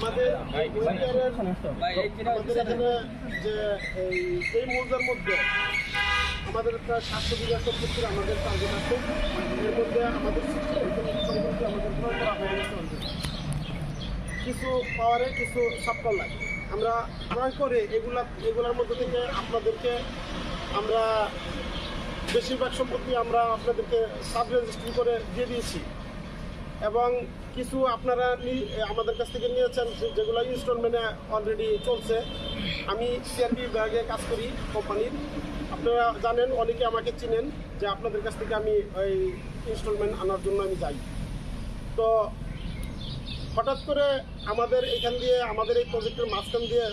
আমাদের এখানে যে এই মৌজার মধ্যে আমাদের প্রায় 700 বিঘা সম্পত্তির আমাদের টার্গেট আছে। এর মধ্যে আমাদের সম্পত্তি আমাদের ক্রয় করা হয়ে গেছে অলরেডি। কিছু পাওয়ারে কিছু সাবকল লাগে, আমরা ক্রয় করে এগুলার মধ্যে থেকে আপনাদেরকে আমরা বেশিরভাগ সম্পত্তি আমরা আপনাদেরকে সাব রেজিস্ট্রি করে দিয়ে দিয়েছি এবং কিছু আপনারা আমাদের কাছ থেকে নিয়েছেন যেগুলো ইনস্টলমেন্টে অলরেডি চলছে। আমি সিআরবি বিভাগে কাজ করি কোম্পানির, আপনারা জানেন, অনেকে আমাকে চিনেন যে আপনাদের কাছ থেকে আমি ওই ইনস্টলমেন্ট আনার জন্য আমি যাই। তো হঠাৎ করে আমাদের এখান দিয়ে আমাদের এই প্রজেক্টের মাঝখান দিয়ে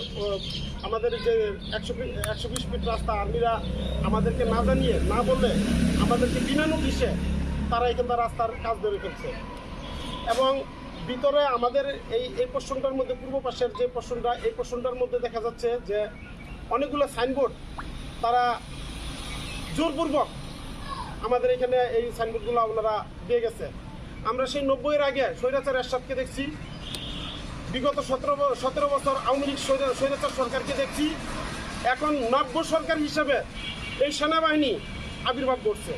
আমাদের যে 120 ফিট রাস্তা আর্মিরা আমাদেরকে না জানিয়ে না বললে আমাদেরকে বিনা নোটিশে তারা এখানকার রাস্তার কাজ ধরে ফেলছে এবং ভিতরে আমাদের এই পোর্শনটার মধ্যে পূর্ব পাশের যে পোর্শনটা, এই পোর্শনটার মধ্যে দেখা যাচ্ছে যে অনেকগুলো সাইনবোর্ড তারা জোরপূর্বক আমাদের এখানে এই সাইনবোর্ডগুলো ওনারা দিয়ে গেছে। আমরা সেই 90-এর আগে স্বৈরাচার এরশাদকে দেখছি, বিগত 17 বছর আওয়ামী লীগ স্বৈরাচার সরকারকে দেখছি, এখন নব্য সরকার হিসাবে এই সেনাবাহিনী আবির্ভাব করছে,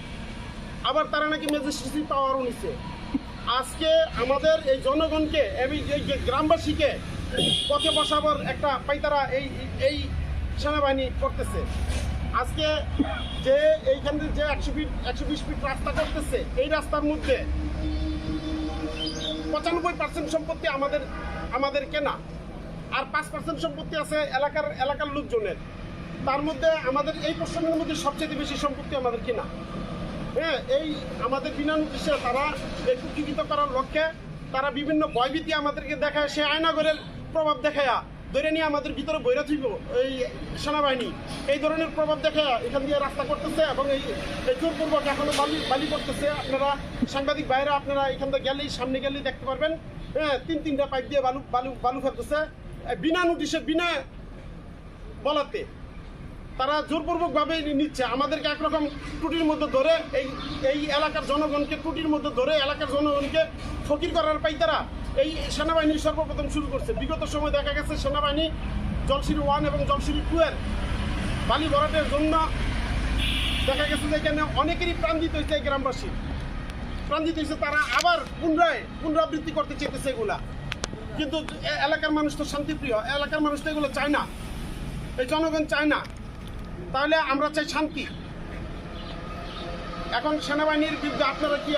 আবার তারা নাকি ম্যাজিস্ট্রেসি পাওয়ারও নিচ্ছে। আজকে আমাদের এই জনগণকে এই গ্রামবাসীকে পথে বসাবার একটা পাইতারা এই সেনাবাহিনী করতেছে। আজকে যে এইখান থেকে যে 120 ফিট রাস্তা করতেছে, এই রাস্তার মধ্যে 95% সম্পত্তি আমাদের কেনা, আর 5% সম্পত্তি আছে এলাকার লোকজনের। তার মধ্যে আমাদের এই পোর্শনের মধ্যে সবচেয়ে বেশি সম্পত্তি আমাদের কেনা। হ্যাঁ, এই আমাদের বিনা নোটিশে তারা এই কুক্ষিগত করার লক্ষ্যে তারা বিভিন্ন ভয়ভীতি আমাদেরকে দেখায়, সে আয়নাগরের প্রভাব দেখায়া ধরে নিয়ে আমাদের ভিতরে বইরা থইব এই সেনাবাহিনী এই ধরনের প্রভাব দেখা এখান দিয়ে রাস্তা করতেছে এবং এই জোরপূর্বক এখনো বালি করতেছে। আপনারা সাংবাদিক বাইরে আপনারা এখান থেকে গেলেই সামনে গেলেই দেখতে পারবেন, হ্যাঁ, তিনটা পাইপ দিয়ে বালু ফেলতেছে বিনা নোটিশে, বিনা বলাতে। তারা জোরপূর্বকভাবে নিচ্ছে আমাদেরকে একরকম টুটির মধ্যে ধরে এই এলাকার জনগণকে টুটির মধ্যে ধরে এলাকার জনগণকে ফকির করার পাই তারা এই সেনাবাহিনী সর্বপ্রথম শুরু করছে। বিগত সময় দেখা গেছে সেনাবাহিনী জলসিঁড়ি 1 এবং জলসিঁড়ি 2-এর বালি ভরাটের জন্য দেখা গেছে যে এখানে অনেকেরই প্রাণ দিতে হয়েছে, এই গ্রামবাসী প্রাণ দিতে হয়েছে। তারা আবার পুনরাবৃত্তি করতে চেয়েছে এগুলা, কিন্তু এলাকার মানুষ তো শান্তিপ্রিয়, এলাকার মানুষ তো এগুলো চায় না, এই জনগণ চায় না। তাহলে আমরা চাই শান্তি। এখন সেনাবাহিনীর বিরুদ্ধে আপনারা কি